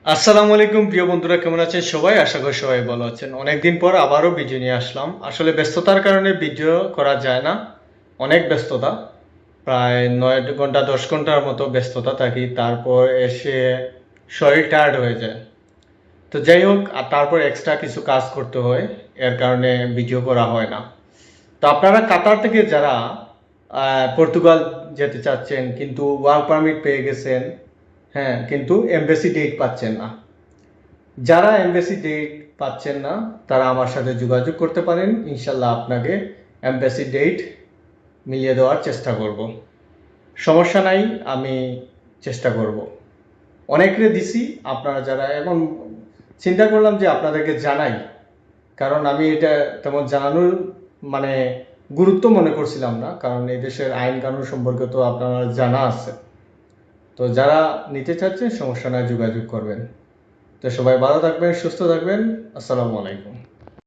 আসসালামু আলাইকুম প্রিয় বন্ধুরা, কেমন আছেন সবাই? আশা করি সবাই ভালো আছেন। অনেকদিন পর আবারও ভিডিও নিয়ে আসলাম। আসলে ব্যস্ততার কারণে ভিডিও করা যায় না, অনেক ব্যস্ততা। প্রায় 9 ঘন্টা 10 ঘন্টার মতো ব্যস্ততা থাকি, তারপর এসে শরীর টায়ার্ড হয়ে যায়। তো যাই হোক, আর তারপর এক্সট্রা কিছু কাজ করতে হয়, এর কারণে ভিডিও করা হয় না। তো আপনারা কাতার থেকে যারা পর্তুগাল যেতে চাচ্ছেন কিন্তু ওয়ার্ক পারমিট পেয়ে গেছেন, হ্যাঁ, কিন্তু এমবাসি ডেট পাচ্ছেন না, যারা এমবাসি ডেট পাচ্ছেন না তারা আমার সাথে যোগাযোগ করতে পারেন। ইনশাল্লাহ আপনাকে এমবাসি ডেট মিলিয়ে দেওয়ার চেষ্টা করব। সমস্যা নাই, আমি চেষ্টা করব। অনেকরে দিছি, আপনারা যারা এখন চিন্তা করলাম যে আপনাদেরকে জানাই, কারণ আমি এটা তেমন জানানোর মানে গুরুত্ব মনে করছিলাম না, কারণ এই দেশের আইন কানুন সম্পর্কে তো আপনারা জানা আছে। তো যারা নিতে চাচ্ছেন সমস্যা নয়, যোগাযোগ করবেন। তো সবাই ভালো থাকবেন, সুস্থ থাকবেন। আসসালামু আলাইকুম।